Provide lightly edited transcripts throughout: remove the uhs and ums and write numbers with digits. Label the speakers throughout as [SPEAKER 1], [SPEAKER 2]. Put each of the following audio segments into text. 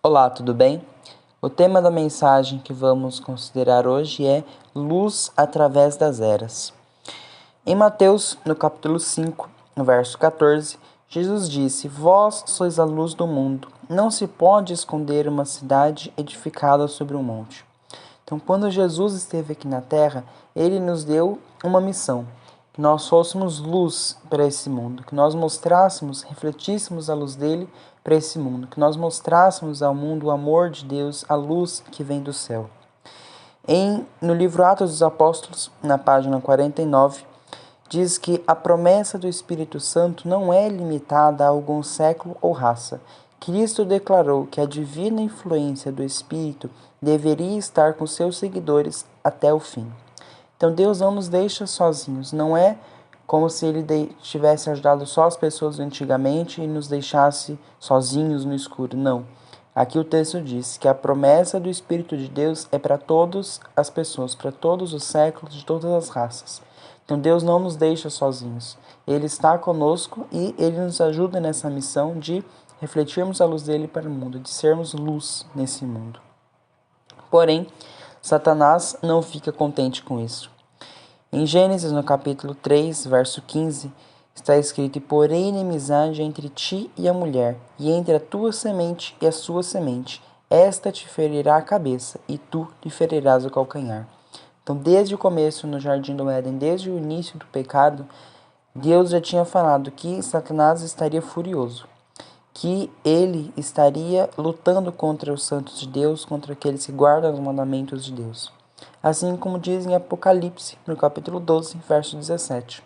[SPEAKER 1] Olá, tudo bem? O tema da mensagem que vamos considerar hoje é Luz através das eras. Em Mateus, no capítulo 5, no verso 14, Jesus disse: Vós sois a luz do mundo. Não se pode esconder uma cidade edificada sobre um monte. Então, quando Jesus esteve aqui na Terra, ele nos deu uma missão: que nós fôssemos luz para esse mundo, que nós mostrássemos, refletíssemos a luz dele para esse mundo, que nós mostrássemos ao mundo o amor de Deus, a luz que vem do céu. No livro Atos dos Apóstolos, na página 49, diz que a promessa do Espírito Santo não é limitada a algum século ou raça. Cristo declarou que a divina influência do Espírito deveria estar com seus seguidores até o fim. Então Deus não nos deixa sozinhos, não é como se ele tivesse ajudado só as pessoas antigamente e nos deixasse sozinhos no escuro, não. Aqui o texto diz que a promessa do Espírito de Deus é para todas as pessoas, para todos os séculos, de todas as raças. Então Deus não nos deixa sozinhos. Ele está conosco e ele nos ajuda nessa missão de refletirmos a luz dele para o mundo, de sermos luz nesse mundo. Porém, Satanás não fica contente com isso. Em Gênesis, no capítulo 3, verso 15, está escrito: E porém inimizade entre ti e a mulher, e entre a tua semente e a sua semente. Esta te ferirá a cabeça, e tu lhe ferirás o calcanhar. Então, desde o começo no Jardim do Éden, desde o início do pecado, Deus já tinha falado que Satanás estaria furioso, que ele estaria lutando contra os santos de Deus, contra aqueles que guardam os mandamentos de Deus. Assim como diz em Apocalipse, no capítulo 12, verso 17,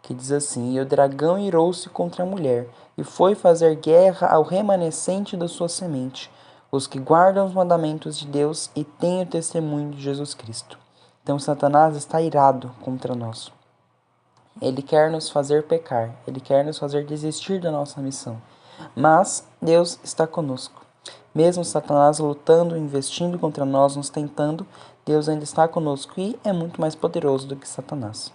[SPEAKER 1] que diz assim: E o dragão irou-se contra a mulher, e foi fazer guerra ao remanescente da sua semente, os que guardam os mandamentos de Deus e têm o testemunho de Jesus Cristo. Então Satanás está irado contra nós. Ele quer nos fazer pecar, ele quer nos fazer desistir da nossa missão. Mas Deus está conosco. Mesmo Satanás lutando, investindo contra nós, nos tentando, Deus ainda está conosco e é muito mais poderoso do que Satanás.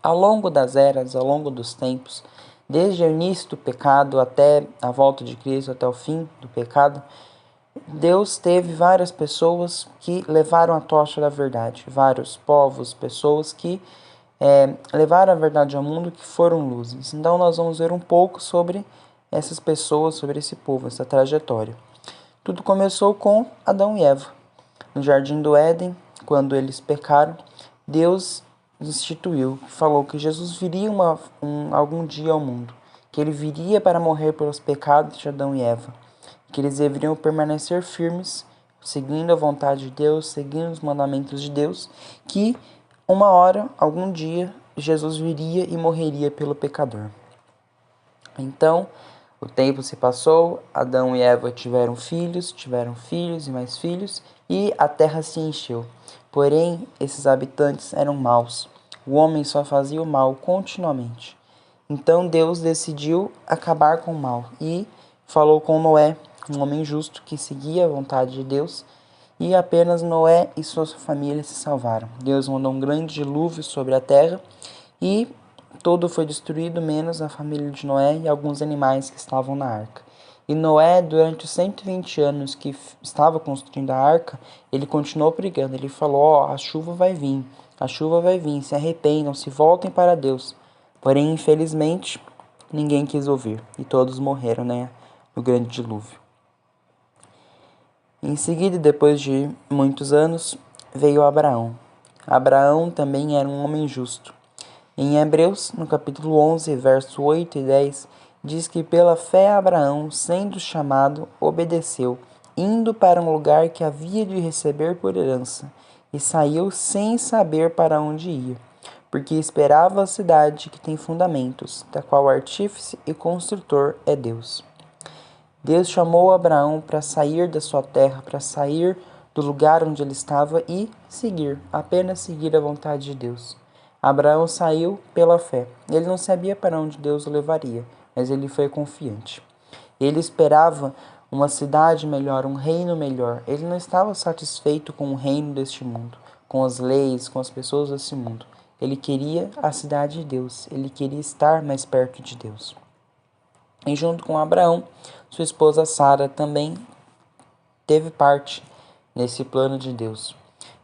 [SPEAKER 1] Ao longo das eras, ao longo dos tempos, desde o início do pecado até a volta de Cristo, até o fim do pecado, Deus teve várias pessoas que levaram a tocha da verdade, vários povos, pessoas que levaram a verdade ao mundo, que foram luzes. Então nós vamos ver um pouco sobre essas pessoas, sobre esse povo, essa trajetória. Tudo começou com Adão e Eva. No Jardim do Éden, quando eles pecaram, Deus instituiu, falou que Jesus viria algum dia ao mundo, que ele viria para morrer pelos pecados de Adão e Eva, que eles deveriam permanecer firmes, seguindo a vontade de Deus, seguindo os mandamentos de Deus, que uma hora, algum dia, Jesus viria e morreria pelo pecador. Então, o tempo se passou, Adão e Eva tiveram filhos e mais filhos, e a terra se encheu. Porém, esses habitantes eram maus. O homem só fazia o mal continuamente. Então Deus decidiu acabar com o mal e falou com Noé, um homem justo que seguia a vontade de Deus, e apenas Noé e sua família se salvaram. Deus mandou um grande dilúvio sobre a terra e tudo foi destruído, menos a família de Noé e alguns animais que estavam na arca. E Noé, durante os 120 anos que estava construindo a arca, ele continuou pregando. Ele falou: a chuva vai vir, se arrependam, se voltem para Deus. Porém, infelizmente, ninguém quis ouvir e todos morreram, no grande dilúvio. Em seguida, depois de muitos anos, veio Abraão. Abraão também era um homem justo. Em Hebreus, no capítulo 11, verso 8 e 10, diz que pela fé Abraão, sendo chamado, obedeceu, indo para um lugar que havia de receber por herança, e saiu sem saber para onde ia, porque esperava a cidade que tem fundamentos, da qual artífice e construtor é Deus. Deus chamou Abraão para sair da sua terra, para sair do lugar onde ele estava e apenas seguir a vontade de Deus. Abraão saiu pela fé. Ele não sabia para onde Deus o levaria, mas ele foi confiante. Ele esperava uma cidade melhor, um reino melhor. Ele não estava satisfeito com o reino deste mundo, com as leis, com as pessoas deste mundo. Ele queria a cidade de Deus. Ele queria estar mais perto de Deus. E junto com Abraão, sua esposa Sara também teve parte nesse plano de Deus.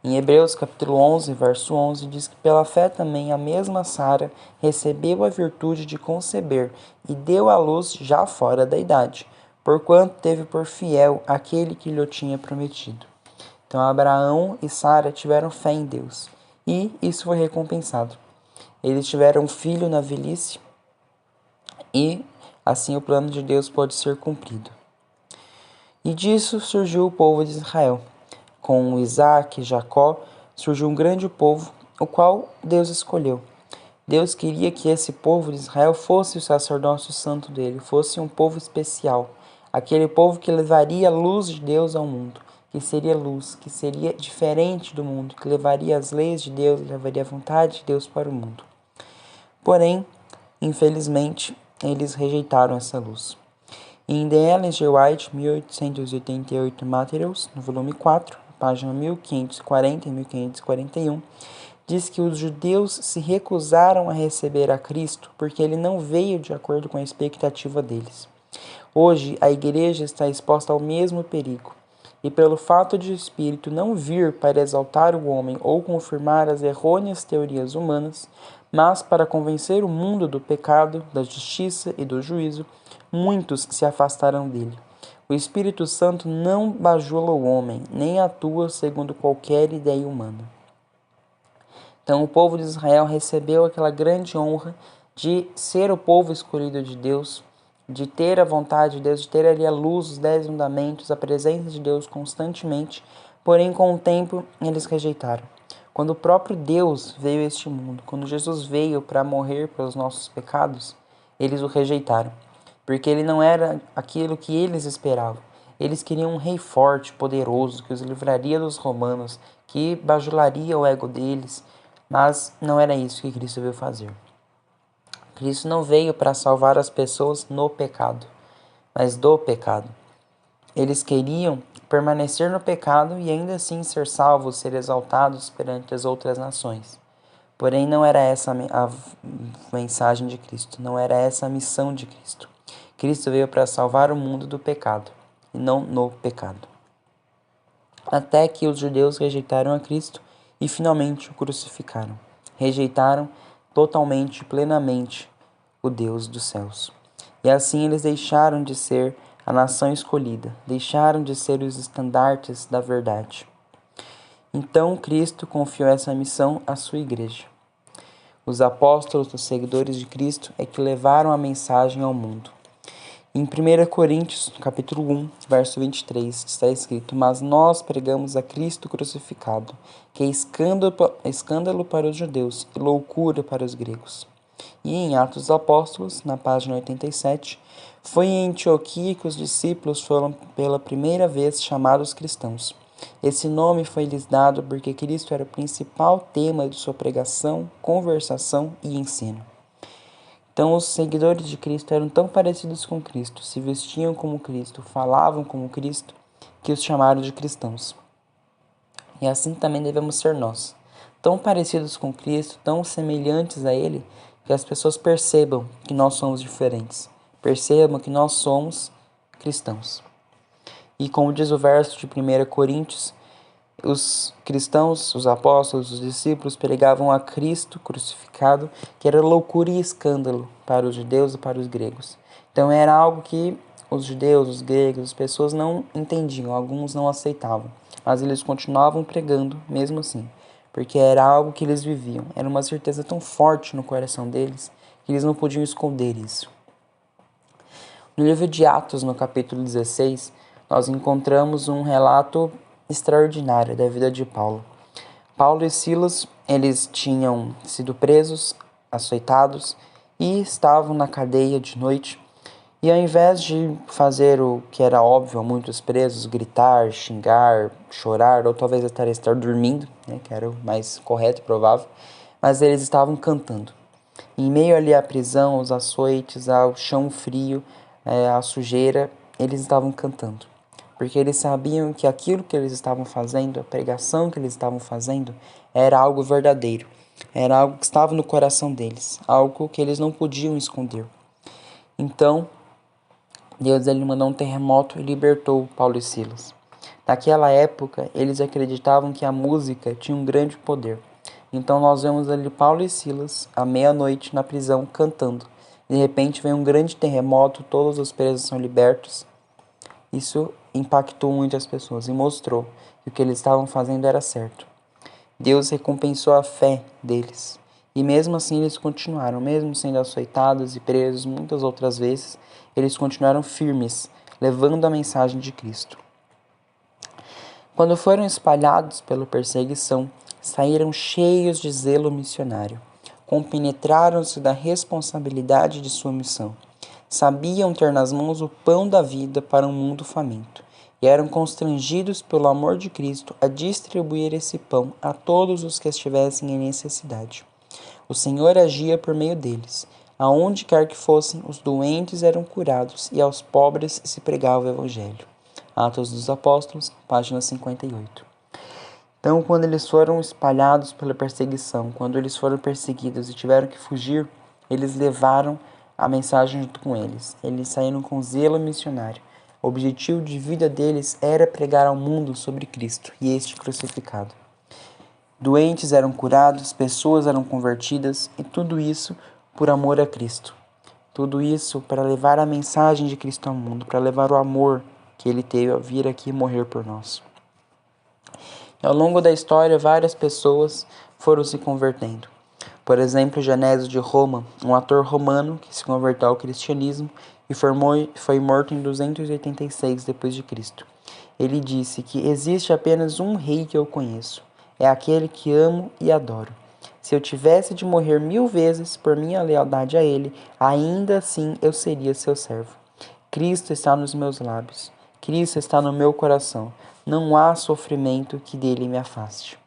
[SPEAKER 1] Em Hebreus capítulo 11, verso 11, diz que pela fé também a mesma Sara recebeu a virtude de conceber e deu à luz já fora da idade, porquanto teve por fiel aquele que lhe tinha prometido. Então Abraão e Sara tiveram fé em Deus, e isso foi recompensado. Eles tiveram um filho na velhice, e assim o plano de Deus pode ser cumprido. E disso surgiu o povo de Israel. Com Isaac e Jacó surgiu um grande povo, o qual Deus escolheu. Deus queria que esse povo de Israel fosse o sacerdócio santo dele, fosse um povo especial, aquele povo que levaria a luz de Deus ao mundo, que seria luz, que seria diferente do mundo, que levaria as leis de Deus, levaria a vontade de Deus para o mundo. Porém, infelizmente, eles rejeitaram essa luz. Em The Ellen G. White, 1888 Materials, no volume 4, página 1540 e 1541, diz que os judeus se recusaram a receber a Cristo porque ele não veio de acordo com a expectativa deles. Hoje, a igreja está exposta ao mesmo perigo, e pelo fato de o Espírito não vir para exaltar o homem ou confirmar as errôneas teorias humanas, mas para convencer o mundo do pecado, da justiça e do juízo, muitos se afastarão dele. O Espírito Santo não bajula o homem, nem atua segundo qualquer ideia humana. Então o povo de Israel recebeu aquela grande honra de ser o povo escolhido de Deus, de ter a vontade de Deus, de ter ali a luz, os 10 mandamentos, a presença de Deus constantemente, porém com o tempo eles rejeitaram. Quando o próprio Deus veio a este mundo, quando Jesus veio para morrer pelos nossos pecados, eles o rejeitaram, porque ele não era aquilo que eles esperavam. Eles queriam um rei forte, poderoso, que os livraria dos romanos, que bajularia o ego deles, mas não era isso que Cristo veio fazer. Cristo não veio para salvar as pessoas no pecado, mas do pecado. Eles queriam permanecer no pecado e ainda assim ser salvos, ser exaltados perante as outras nações. Porém, não era essa a mensagem de Cristo, não era essa a missão de Cristo. Cristo veio para salvar o mundo do pecado, e não no pecado. Até que os judeus rejeitaram a Cristo e finalmente o crucificaram. Rejeitaram totalmente, plenamente o Deus dos céus. E assim eles deixaram de ser a nação escolhida, deixaram de ser os estandartes da verdade. Então Cristo confiou essa missão à sua igreja. Os apóstolos, os seguidores de Cristo, é que levaram a mensagem ao mundo. Em 1 Coríntios, capítulo 1, verso 23, está escrito: Mas nós pregamos a Cristo crucificado, que é escândalo para os judeus e loucura para os gregos. E em Atos dos Apóstolos, na página 87, foi em Antioquia que os discípulos foram pela primeira vez chamados cristãos. Esse nome foi lhes dado porque Cristo era o principal tema de sua pregação, conversação e ensino. Então, os seguidores de Cristo eram tão parecidos com Cristo, se vestiam como Cristo, falavam como Cristo, que os chamaram de cristãos. E assim também devemos ser nós, tão parecidos com Cristo, tão semelhantes a Ele, que as pessoas percebam que nós somos diferentes, percebam que nós somos cristãos. E como diz o verso de 1 Coríntios, os cristãos, os apóstolos, os discípulos pregavam a Cristo crucificado, que era loucura e escândalo para os judeus e para os gregos. Então era algo que os judeus, os gregos, as pessoas não entendiam, alguns não aceitavam, mas eles continuavam pregando mesmo assim, porque era algo que eles viviam, era uma certeza tão forte no coração deles que eles não podiam esconder isso. No livro de Atos, no capítulo 16, nós encontramos um relato extraordinário da vida de Paulo. Paulo e Silas, eles tinham sido presos, açoitados e estavam na cadeia de noite. E ao invés de fazer o que era óbvio a muitos presos, gritar, xingar, chorar, ou talvez até estar dormindo, que era o mais correto e provável, mas eles estavam cantando. Em meio ali à prisão, aos açoites, ao chão frio, à sujeira, eles estavam cantando. Porque eles sabiam que aquilo que eles estavam fazendo, a pregação que eles estavam fazendo, era algo verdadeiro. Era algo que estava no coração deles, algo que eles não podiam esconder. Então, Deus ele mandou um terremoto e libertou Paulo e Silas. Naquela época, eles acreditavam que a música tinha um grande poder. Então nós vemos ali Paulo e Silas à meia-noite na prisão cantando. De repente vem um grande terremoto, todos os presos são libertos. Isso impactou muitas pessoas e mostrou que o que eles estavam fazendo era certo. Deus recompensou a fé deles. E mesmo assim eles continuaram, mesmo sendo açoitados e presos muitas outras vezes, eles continuaram firmes, levando a mensagem de Cristo. Quando foram espalhados pela perseguição, saíram cheios de zelo missionário. Compenetraram-se da responsabilidade de sua missão. Sabiam ter nas mãos o pão da vida para um mundo faminto, e eram constrangidos pelo amor de Cristo a distribuir esse pão a todos os que estivessem em necessidade. O Senhor agia por meio deles. Aonde quer que fossem, os doentes eram curados e aos pobres se pregava o Evangelho. Atos dos Apóstolos, página 58. Então, quando eles foram espalhados pela perseguição, quando eles foram perseguidos e tiveram que fugir, eles levaram a mensagem junto com eles. Eles saíram com zelo missionário. O objetivo de vida deles era pregar ao mundo sobre Cristo e este crucificado. Doentes eram curados, pessoas eram convertidas, e tudo isso por amor a Cristo. Tudo isso para levar a mensagem de Cristo ao mundo, para levar o amor que ele teve ao vir aqui morrer por nós. E ao longo da história, várias pessoas foram se convertendo. Por exemplo, Genésio de Roma, um ator romano que se converteu ao cristianismo e foi morto em 286 d.C. Ele disse que existe apenas um rei que eu conheço. É aquele que amo e adoro. Se eu tivesse de morrer 1000 vezes por minha lealdade a ele, ainda assim eu seria seu servo. Cristo está nos meus lábios. Cristo está no meu coração. Não há sofrimento que dele me afaste.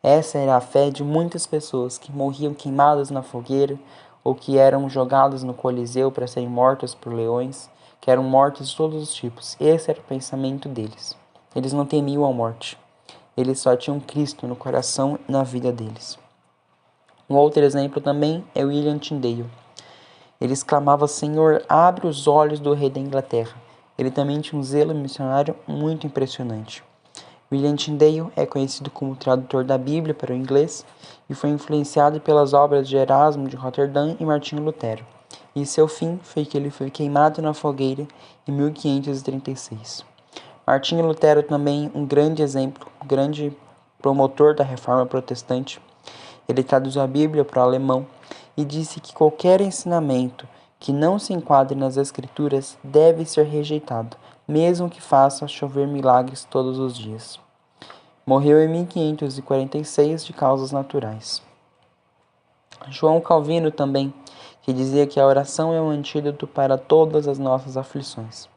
[SPEAKER 1] Essa era a fé de muitas pessoas que morriam queimadas na fogueira ou que eram jogadas no Coliseu para serem mortas por leões, que eram mortas de todos os tipos. Esse era o pensamento deles. Eles não temiam a morte. Eles só tinham Cristo no coração e na vida deles. Um outro exemplo também é William Tyndale. Ele exclamava: Senhor, abre os olhos do rei da Inglaterra. Ele também tinha um zelo missionário muito impressionante. William Tyndale é conhecido como tradutor da Bíblia para o inglês e foi influenciado pelas obras de Erasmo de Roterdã e Martinho Lutero. E seu fim foi que ele foi queimado na fogueira em 1536. Martinho Lutero também um grande exemplo, um grande promotor da reforma protestante. Ele traduziu a Bíblia para o alemão e disse que qualquer ensinamento que não se enquadre nas Escrituras deve ser rejeitado, mesmo que faça chover milagres todos os dias. Morreu em 1546 de causas naturais. João Calvino também, que dizia que a oração é um antídoto para todas as nossas aflições.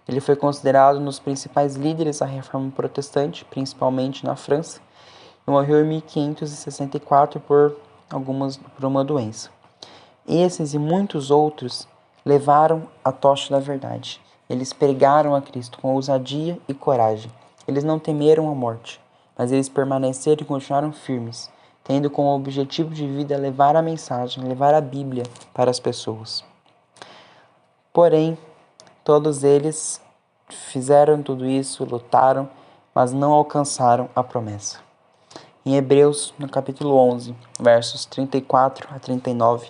[SPEAKER 1] Ele foi considerado um dos principais líderes da reforma protestante, principalmente na França, e morreu em 1564 por uma doença. Esses e muitos outros levaram a tocha da verdade. Eles pregaram a Cristo com ousadia e coragem. Eles não temeram a morte, mas eles permaneceram e continuaram firmes, tendo como objetivo de vida levar a mensagem, levar a Bíblia para as pessoas. Porém, todos eles fizeram tudo isso, lutaram, mas não alcançaram a promessa. Em Hebreus, no capítulo 11, versos 34 a 39,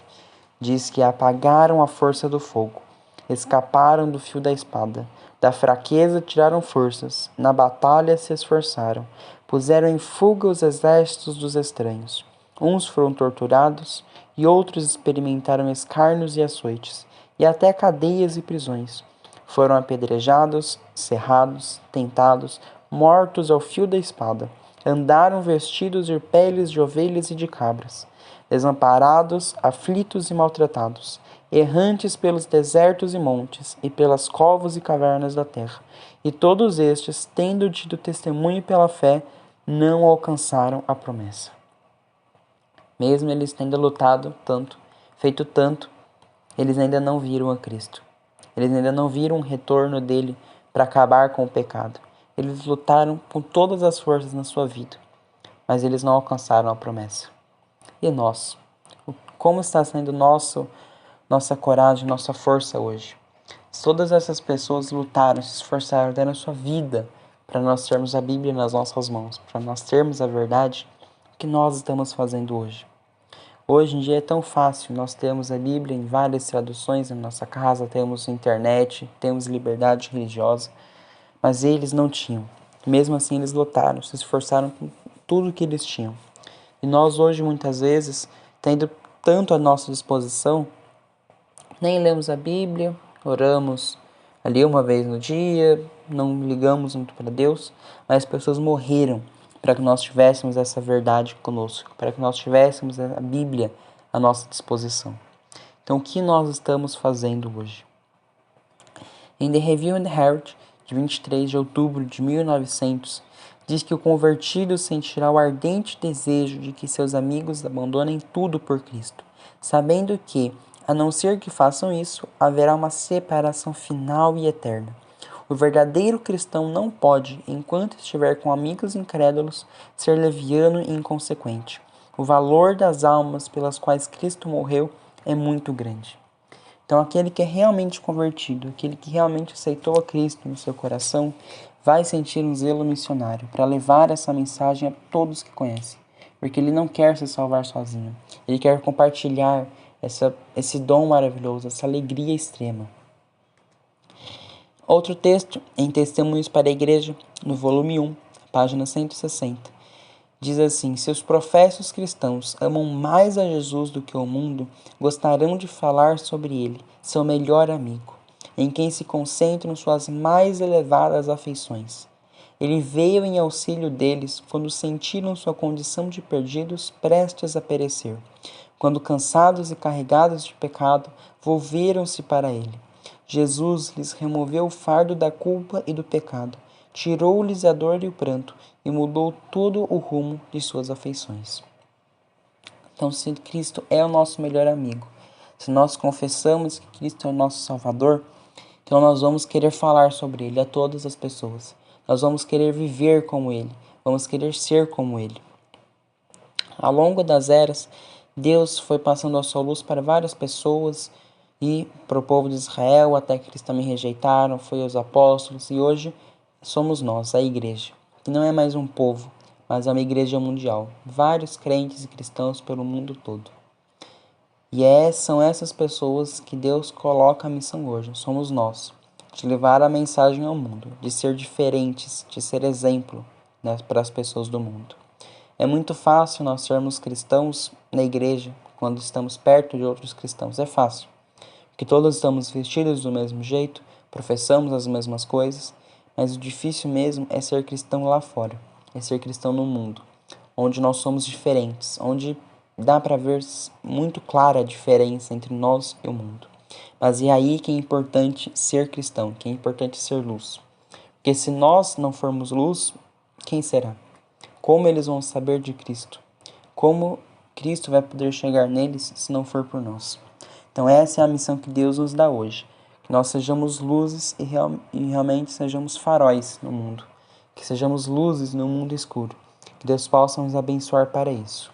[SPEAKER 1] diz que apagaram a força do fogo, escaparam do fio da espada, da fraqueza tiraram forças, na batalha se esforçaram, puseram em fuga os exércitos dos estranhos. Uns foram torturados e outros experimentaram escárnios e açoites, e até cadeias e prisões. Foram apedrejados, cerrados, tentados, mortos ao fio da espada. Andaram vestidos de peles de ovelhas e de cabras, desamparados, aflitos e maltratados, errantes pelos desertos e montes, e pelas covas e cavernas da terra. E todos estes, tendo tido testemunho pela fé, não alcançaram a promessa. Mesmo eles tendo lutado tanto, feito tanto, eles ainda não viram a Cristo. Eles ainda não viram o retorno dele para acabar com o pecado. Eles lutaram com todas as forças na sua vida, mas eles não alcançaram a promessa. E nós? Como está sendo nossa coragem, nossa força hoje? Todas essas pessoas lutaram, se esforçaram, deram a sua vida para nós termos a Bíblia nas nossas mãos, para nós termos a verdade. O que nós estamos fazendo hoje? Hoje em dia é tão fácil, nós temos a Bíblia em várias traduções na nossa casa, temos internet, temos liberdade religiosa, mas eles não tinham. Mesmo assim eles lutaram, se esforçaram com tudo que eles tinham. E nós hoje muitas vezes, tendo tanto à nossa disposição, nem lemos a Bíblia, oramos ali uma vez no dia, não ligamos muito para Deus, mas as pessoas morreram para que nós tivéssemos essa verdade conosco, para que nós tivéssemos a Bíblia à nossa disposição. Então, o que nós estamos fazendo hoje? Em The Review and Herald, de 23 de outubro de 1900, diz que o convertido sentirá o ardente desejo de que seus amigos abandonem tudo por Cristo, sabendo que, a não ser que façam isso, haverá uma separação final e eterna. O verdadeiro cristão não pode, enquanto estiver com amigos incrédulos, ser leviano e inconsequente. O valor das almas pelas quais Cristo morreu é muito grande. Então, aquele que é realmente convertido, aquele que realmente aceitou a Cristo no seu coração, vai sentir um zelo missionário para levar essa mensagem a todos que conhecem, porque ele não quer se salvar sozinho, ele quer compartilhar esse dom maravilhoso, essa alegria extrema. Outro texto, em Testemunhos para a Igreja, no volume 1, página 160, diz assim: se os professos cristãos amam mais a Jesus do que o mundo, gostarão de falar sobre ele, seu melhor amigo, em quem se concentram suas mais elevadas afeições. Ele veio em auxílio deles quando sentiram sua condição de perdidos prestes a perecer. Quando cansados e carregados de pecado, volveram-se para ele. Jesus lhes removeu o fardo da culpa e do pecado, tirou-lhes a dor e o pranto e mudou todo o rumo de suas afeições. Então, se Cristo é o nosso melhor amigo, se nós confessamos que Cristo é o nosso Salvador, então nós vamos querer falar sobre Ele a todas as pessoas. Nós vamos querer viver como Ele, vamos querer ser como Ele. Ao longo das eras, Deus foi passando a sua luz para várias pessoas e para o povo de Israel, até que eles também rejeitaram, foi os apóstolos, e hoje somos nós, a igreja, que não é mais um povo, mas é uma igreja mundial, vários crentes e cristãos pelo mundo todo. E são essas pessoas que Deus coloca a missão hoje, somos nós, de levar a mensagem ao mundo, de ser diferentes, de ser exemplo, né, para as pessoas do mundo. É muito fácil nós sermos cristãos na igreja, quando estamos perto de outros cristãos, é fácil, porque todos estamos vestidos do mesmo jeito, professamos as mesmas coisas, mas o difícil mesmo é ser cristão lá fora, é ser cristão no mundo, onde nós somos diferentes, onde dá para ver muito clara a diferença entre nós e o mundo. Mas é aí que é importante ser cristão, que é importante ser luz. Porque se nós não formos luz, quem será? Como eles vão saber de Cristo? Como Cristo vai poder chegar neles se não for por nós? Então essa é a missão que Deus nos dá hoje. Que nós sejamos luzes e realmente sejamos faróis no mundo. Que sejamos luzes no mundo escuro. Que Deus possa nos abençoar para isso.